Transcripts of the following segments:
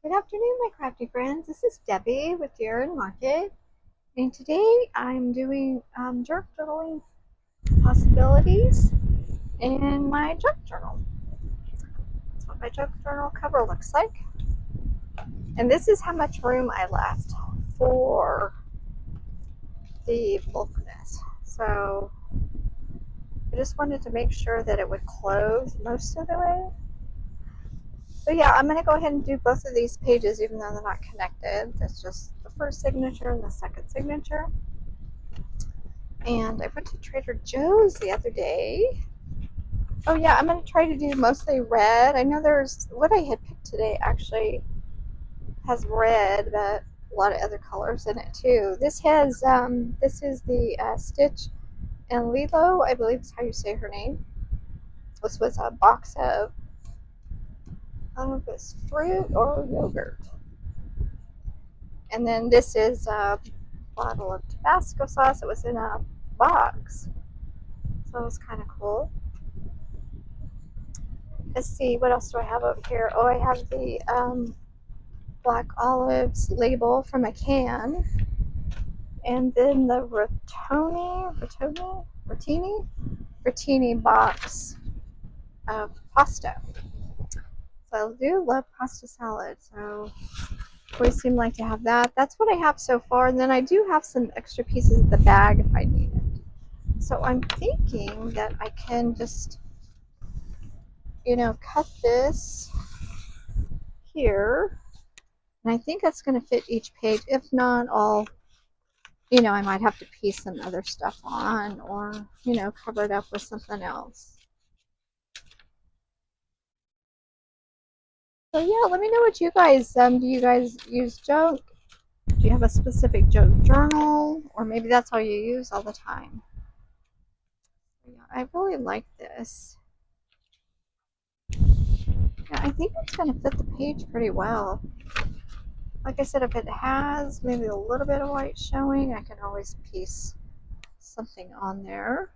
Good afternoon, my crafty friends. This is Debbie with Deer and Market, and today I'm doing jerk journaling possibilities in my jerk journal. That's what my jerk journal cover looks like, and this is how much room I left for the bulkness. So I just wanted to make sure that it would close most of the way. But yeah, I'm going to go ahead and do both of these pages even though they're not connected. That's just the first signature and the second signature. And I went to Trader Joe's the other day. Oh yeah, I'm going to try to do mostly red. I know there's, what I had picked today actually has red, but a lot of other colors in it too. This has, this is the Stitch and Lilo, I believe is how you say her name. This was a box of, I don't know if it's fruit or yogurt. And then this is a bottle of Tabasco sauce. It was in a box, so it was kind of cool. Let's see, what else do I have over here? Oh, I have the black olives label from a can, and then the rotini box of pasta. So I do love pasta salad, so always seem like to have that. That's what I have so far, and then I do have some extra pieces of the bag if I need it. So I'm thinking that I can just, cut this here, and I think that's going to fit each page. If not, I might have to piece some other stuff on or, cover it up with something else. So yeah, let me know what you guys, do you guys use junk? Do you have a specific junk journal? Or maybe that's all you use all the time? Yeah, I really like this. Yeah, I think it's going to fit the page pretty well. Like I said, if it has maybe a little bit of white showing, I can always piece something on there.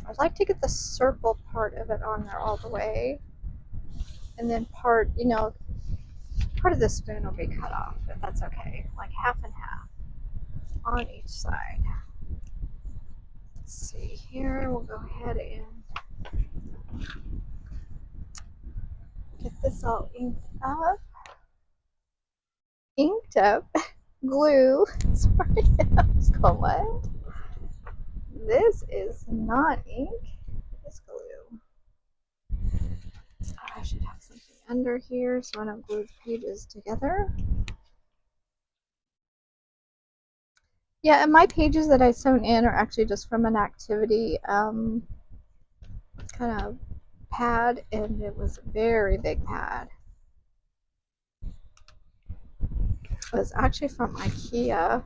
I'd like to get the circle part of it on there all the way. And then part of the spoon will be cut off, but that's okay. Like half and half on each side. Let's see here. We'll go ahead and get this all inked up. Glue. Sorry, I was going, what? This is not ink. It's glue. I should have something under here so I don't glue the pages together. Yeah, and my pages that I sewn in are actually just from an activity kind of pad, and it was a very big pad. It was actually from IKEA.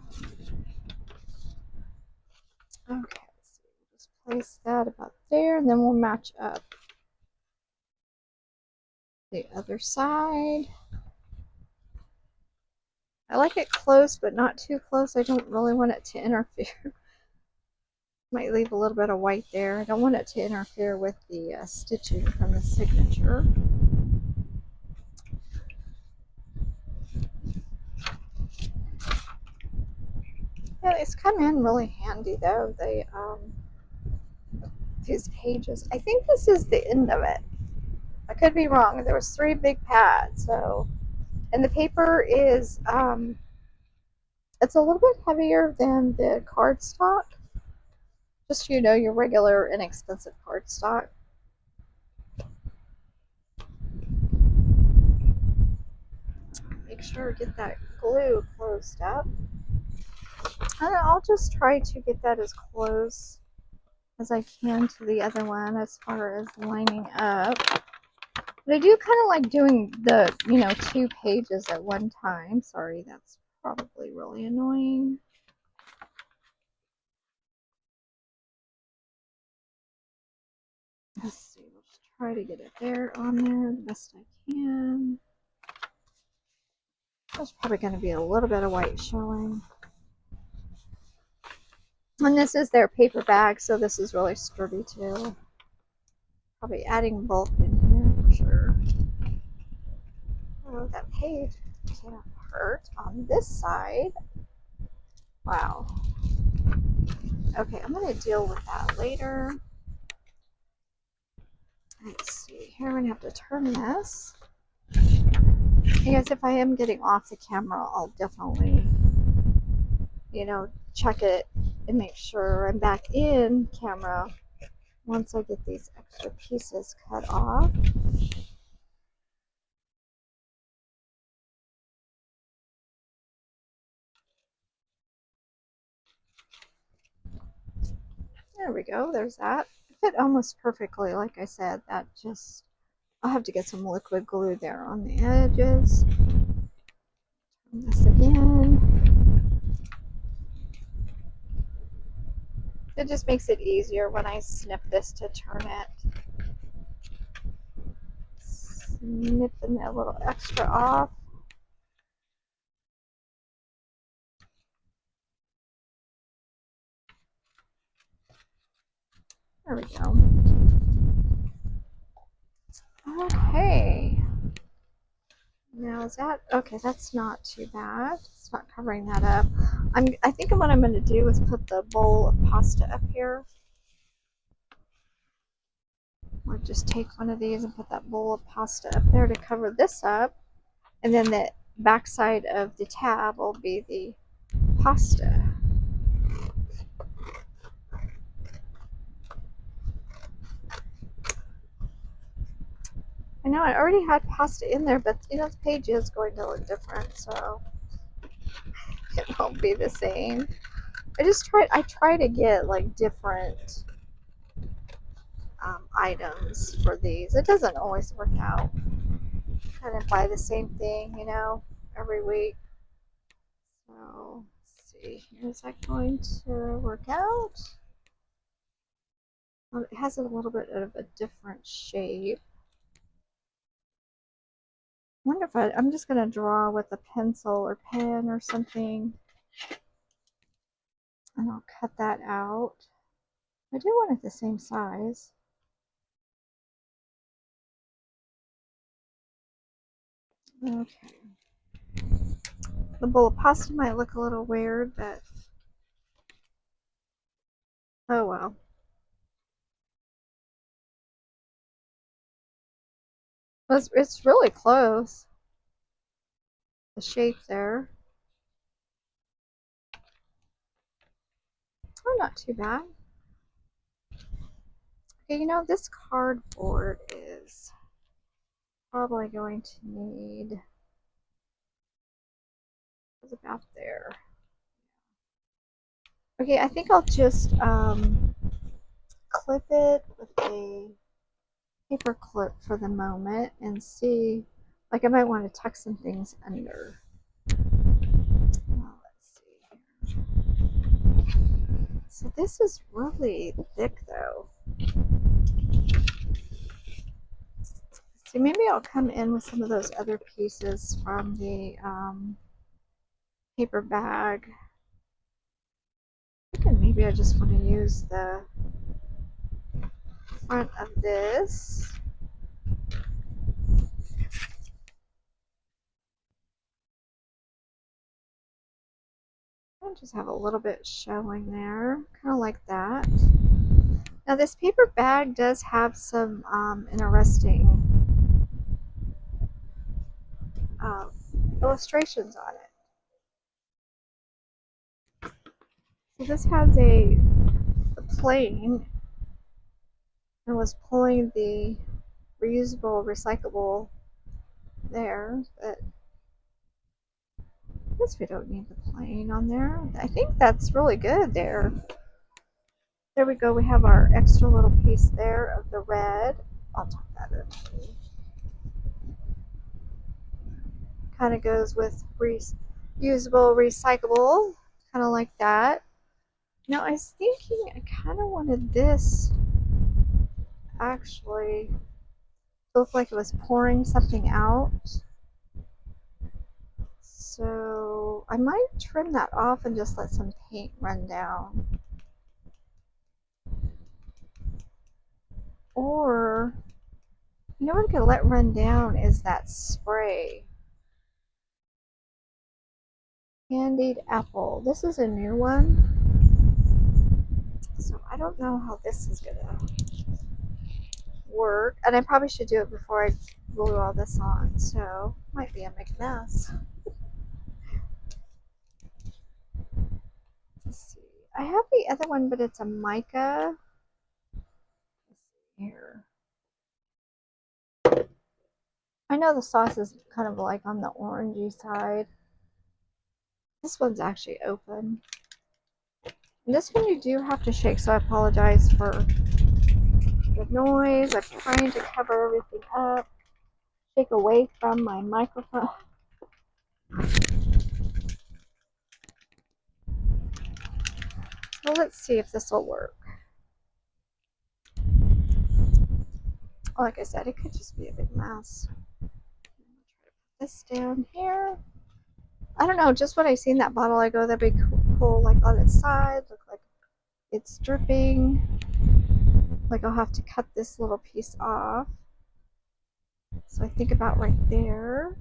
Okay, let's see. We'll just place that about there, and then we'll match up the other side. I like it close, but not too close. I don't really want it to interfere. Might leave a little bit of white there. I don't want it to interfere with the stitching from the signature. Yeah, these come in really handy though. They these pages. I think this is the end of it. I could be wrong. There was 3 big pads, so, and the paper is it's a little bit heavier than the cardstock. Just so you know, your regular inexpensive cardstock. Make sure to get that glue closed up. And I'll just try to get that as close as I can to the other one as far as lining up. But I do kind of like doing the, 2 pages at one time. Sorry, that's probably really annoying. Let's see, we'll just try to get it there on there the best I can. There's probably going to be a little bit of white showing. And this is their paper bag, so this is really sturdy too. Probably adding bulk in here for sure. So that page came apart on this side. Wow. Okay, I'm going to deal with that later. Let's see. Here I'm going to have to turn this. Because if I am getting off the camera, I'll definitely, check it and make sure I'm back in camera once I get these extra pieces cut off. There we go. There's that. It fit almost perfectly. Like I said, I'll have to get some liquid glue there on the edges. Turn this again. It just makes it easier when I snip this to turn it. Snipping a little extra off. There we go. Okay. Now is that okay? That's not too bad. It's not covering that up. I think what I'm going to do is put the bowl of pasta up here. Or just take one of these and put that bowl of pasta up there to cover this up, and then the back side of the tab will be the pasta. I know I already had pasta in there, but the page is going to look different, so it won't be the same. I try to get like different items for these. It doesn't always work out. Kind of buy the same thing, every week. So let's see, is that going to work out? Well, it has a little bit of a different shape. I wonder if I'm just going to draw with a pencil or pen or something. And I'll cut that out. I do want it the same size. Okay. The bowl of pasta might look a little weird, but oh well. It's really close. The shape there. Oh, not too bad. Okay, this cardboard is probably going to need, it's about there. Okay, I think I'll just clip it with a paper clip for the moment and see, like I might want to tuck some things under. Let's see. So this is really thick though. So maybe I'll come in with some of those other pieces from the paper bag. I think maybe I just want to use the front of this. I'll just have a little bit showing there, kind of like that. Now this paper bag does have some interesting illustrations on it. So this has a plane and was pulling the reusable, recyclable there, but I guess we don't need the plane on there. I think that's really good there. There we go. We have our extra little piece there of the red. I'll tuck that in. Kind of goes with reusable, recyclable, kind of like that. Now I was thinking I kind of wanted this actually to look like it was pouring something out. So I might trim that off and just let some paint run down. Or, what I could let run down is that spray. Candied apple. This is a new one, so I don't know how this is gonna work. And I probably should do it before I glue all this on, so might be a big mess. Let's see. I have the other one, but it's a mica. Let's see here. I know the sauce is kind of like on the orangey side. This one's actually open. And this one you do have to shake, so I apologize for the noise. I'm trying to cover everything up. Shake away from my microphone. Well, let's see if this will work. Like I said, it could just be a big mess. I'm gonna try to put this down here. I don't know, just when I seen that bottle, I go, that'd be cool, like on its side, look like it's dripping. Like I'll have to cut this little piece off. So I think about right there.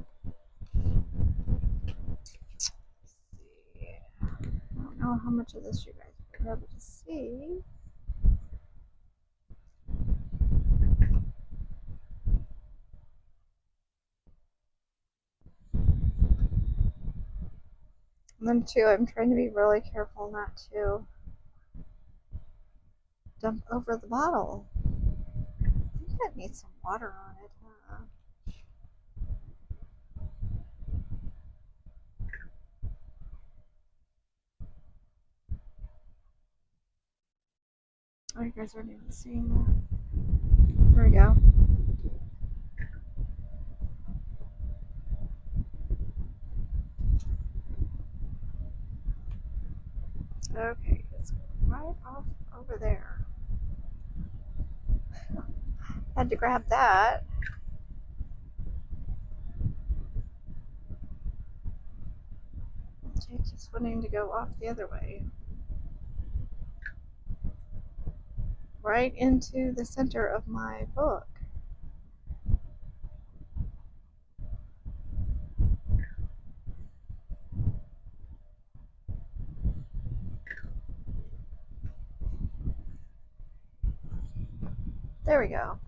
Let's see. I don't know how much of this you guys will be able to see. And then too, I'm trying to be really careful not to dump over the bottle. I think that needs some water on it, huh? Oh, you guys aren't even seeing that. There we go. Okay, it's right off over there. Had to grab that. Okay, just wanting to go off the other way. Right into the center of my book. There we go.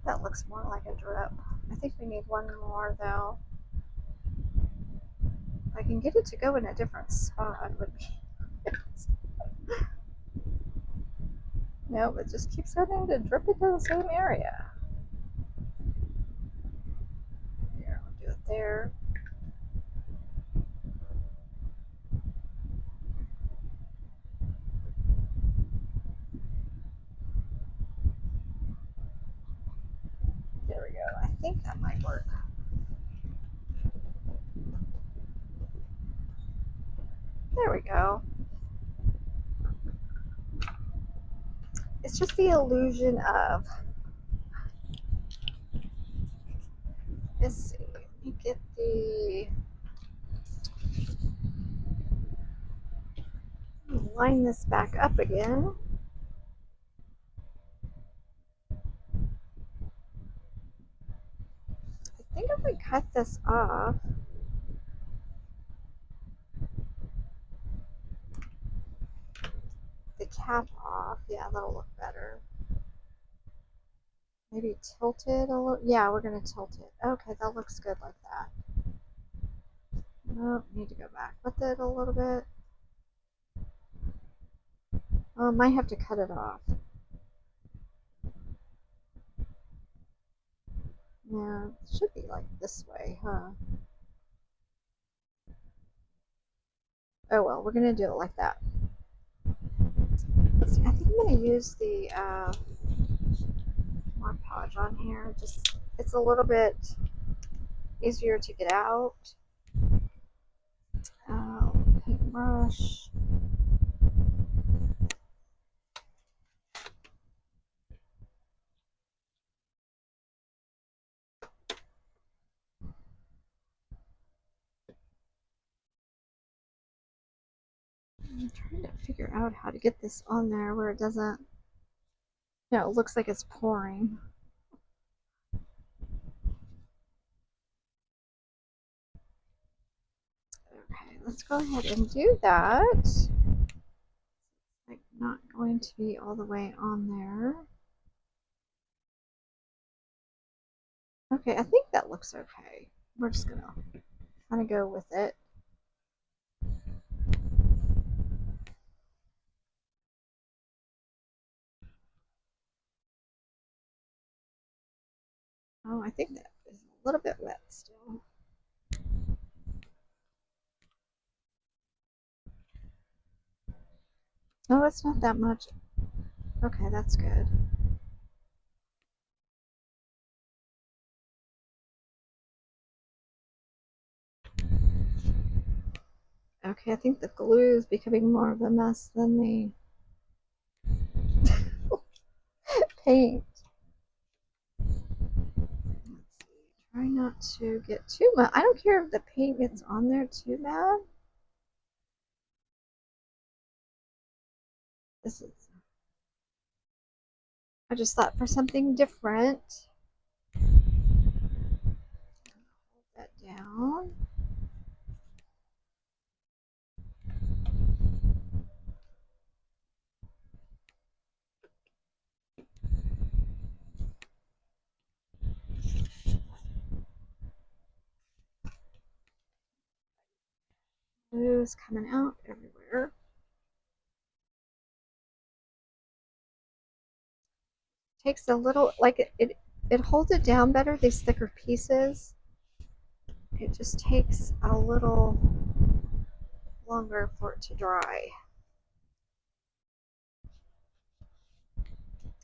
That looks more like a drip. I think we need one more though. If I can get it to go in a different spot would be no, it just keeps having to drip into the same area. Here, I'll do it there. There we go. I think that might work. There we go. It's just the illusion of, let's see, let me get the, line this back up again. I think if we cut this off, the cap off, yeah, that'll look better. Maybe tilt it a little. Yeah, we're going to tilt it. Okay, that looks good like that. Nope, need to go back with it a little bit. Oh, might have to cut it off. Yeah, it should be like this way, huh? Oh well, we're going to do it like that. Let's see, I think I'm going to use the more podge on here. Just, it's a little bit easier to get out. Paintbrush. I'm trying to figure out how to get this on there where it doesn't, you know, it looks like it's pouring. Okay, let's go ahead and do that. Like, not going to be all the way on there. Okay, I think that looks okay. We're just gonna kind of go with it. Oh, I think that is a little bit wet still. Oh, it's not that much. Okay, that's good. Okay, I think the glue is becoming more of a mess than the paint. Let's see. Try not to get too much. I don't care if the paint gets on there too bad. This is. I just thought for something different. Hold that down. Glue is coming out everywhere. Takes a little, like it holds it down better, these thicker pieces. It just takes a little longer for it to dry.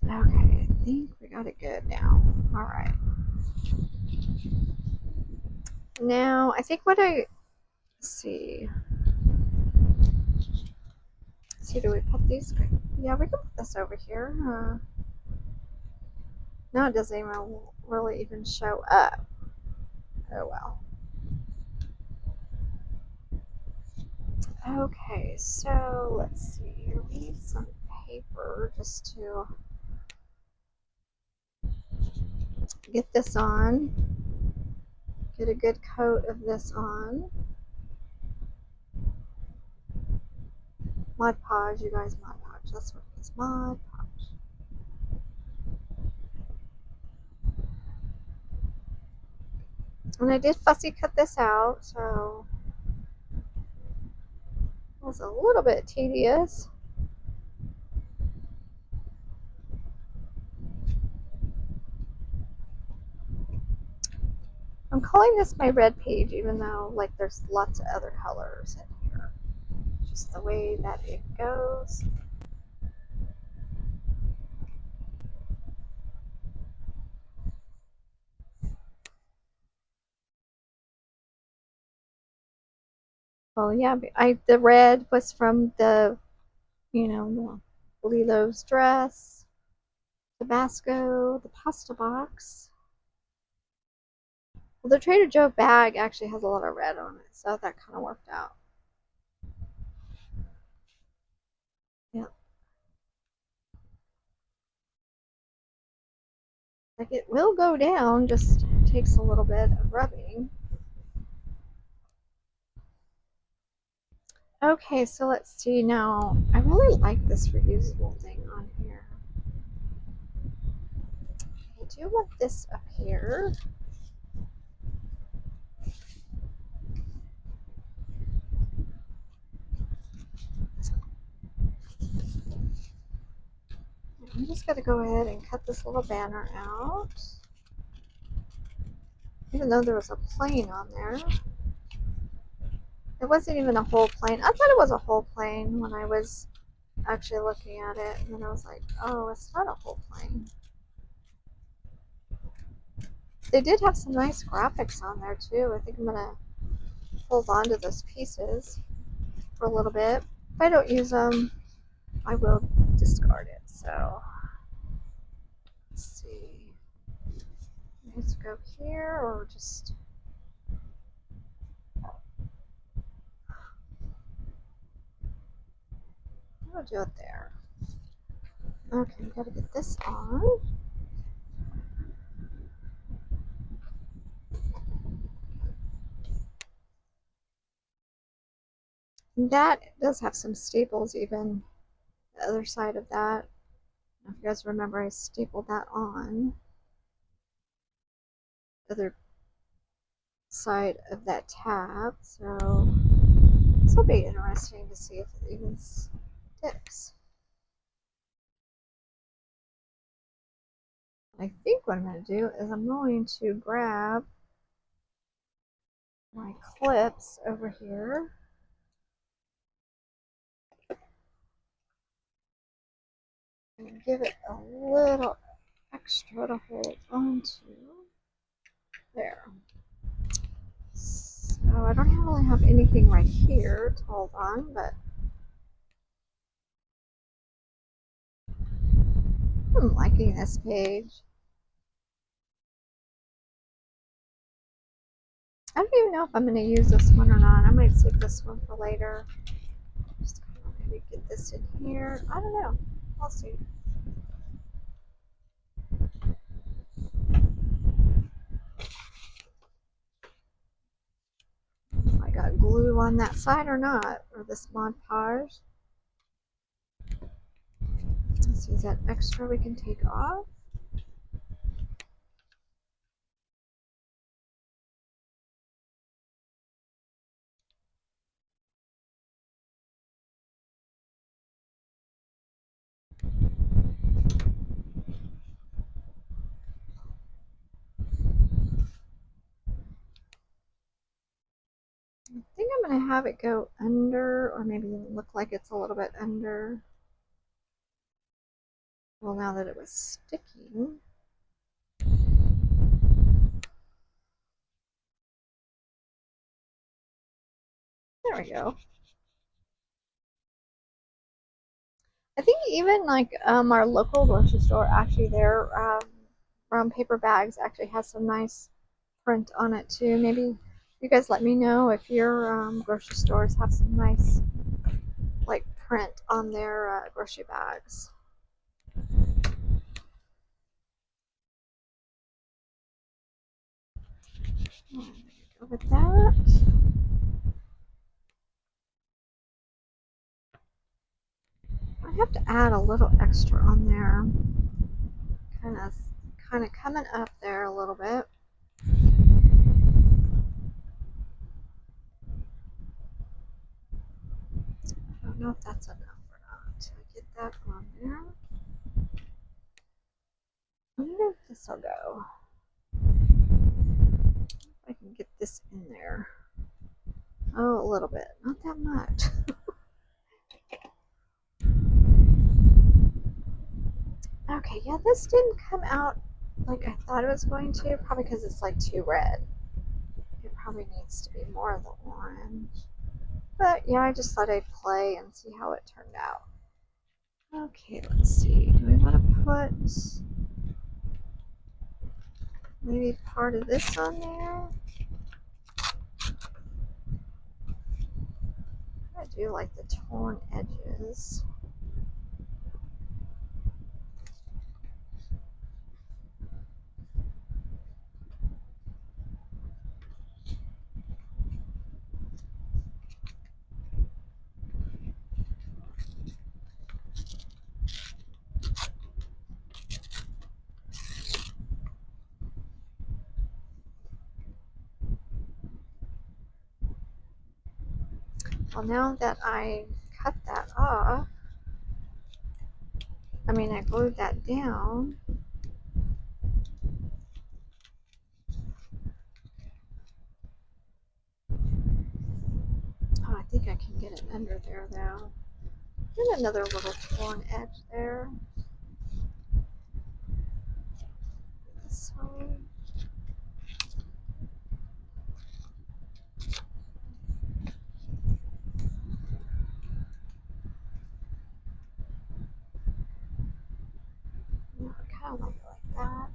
Okay, I think we got it good now. All right. Now, I think what let's see. So do we put these? Yeah, we can put this over here. No, it doesn't even really even show up. Oh well. Okay, so let's see. We need some paper just to get this on. Get a good coat of this on. Mod Podge, you guys, Mod Podge. That's what it is. Mod Podge. And I did fussy cut this out, so it was a little bit tedious. I'm calling this my red page, even though like there's lots of other colors in here. Just the way that it goes. Well, yeah, the red was from the, Lilo's dress, Tabasco, the pasta box. Well, the Trader Joe bag actually has a lot of red on it, so that kind of worked out. Yeah. Like it will go down, just takes a little bit of rubbing. Okay, so let's see now. I really like this reusable thing on here. I do want this up here. I'm just going to go ahead and cut this little banner out. Even though there was a plane on there. It wasn't even a whole plane. I thought it was a whole plane when I was actually looking at it. And then I was like, oh, it's not a whole plane. They did have some nice graphics on there too. I think I'm going to hold on to those pieces for a little bit. If I don't use them, I will discard it. So let's see. Let's go here or just. I'll do it there. Okay, we gotta get this on. That does have some staples even. The other side of that. If you guys remember, I stapled that on. The other side of that tab. So this will be interesting to see if it even sticks. I think what I'm going to do is I'm going to grab my clips over here. And give it a little extra to hold onto. There. So I don't really have anything right here to hold on, but I'm liking this page. I don't even know if I'm going to use this one or not. I might save this one for later. Just kind of maybe get this in here. I don't know. I'll see. If I got glue on that side or not, or this Mod Podge. Let's use that extra we can take off. I think I'm going to have it go under, or maybe look like it's a little bit under. Well, now that it was sticking. There we go. I think even like our local grocery store, actually their brown paper bags actually has some nice print on it too. Maybe you guys let me know if your grocery stores have some nice like print on their grocery bags. Go with that. I have to add a little extra on there. Kind of coming up there a little bit. I don't know if that's enough or not. So I get that on there. I wonder if this will go. I can get this in there. Oh, a little bit, not that much. Okay, yeah, this didn't come out like I thought it was going to, probably because it's like too red. It probably needs to be more of the orange. But yeah, I just thought I'd play and see how it turned out. Okay, let's see. Do we want to put maybe part of this on there? I do like the torn edges. Well, now that I cut that off, I glued that down. Oh, I think I can get it under there though. And another little torn edge there. This one. Yeah, I kind of like it like that.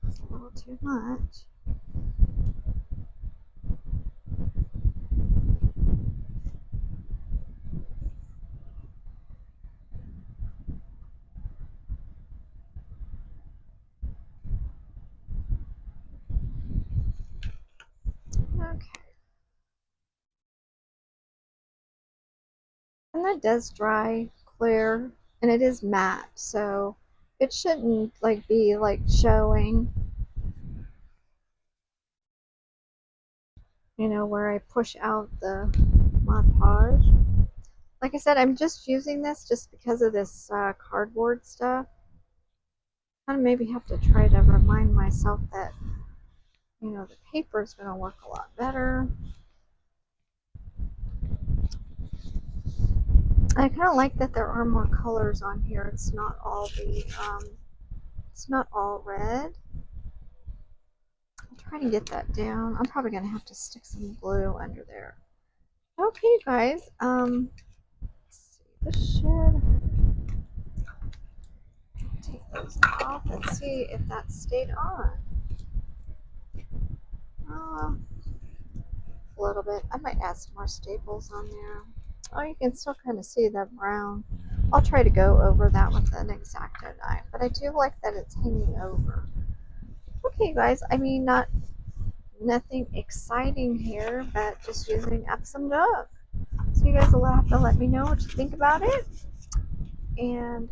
It's a little too much. And that does dry clear, and it is matte, so it shouldn't like be like showing, you know, where I push out the Mod Podge. Like I said, I'm just using this just because of this cardboard stuff. I maybe have to try to remind myself that, you know, the paper is going to work a lot better. I kind of like that there are more colors on here. It's not all it's not all red. I'll try to get that down. I'm probably going to have to stick some glue under there. Okay, guys. Let's see. This should take those off and see if that stayed on. Uh, a little bit. I might add some more staples on there. Oh, you can still kind of see that brown. I'll try to go over that with an X-Acto knife, but I do like that it's hanging over. Okay, guys. I mean, nothing exciting here, but just using up some junk. So you guys will have to let me know what you think about it. And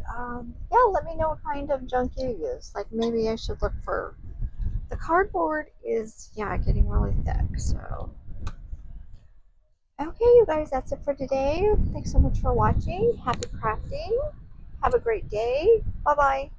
yeah, let me know what kind of junk you use. Like maybe I should look for, the cardboard is, yeah, getting really thick. So, okay, you guys, that's it for today. Thanks so much for watching. Happy crafting. Have a great day. Bye-bye.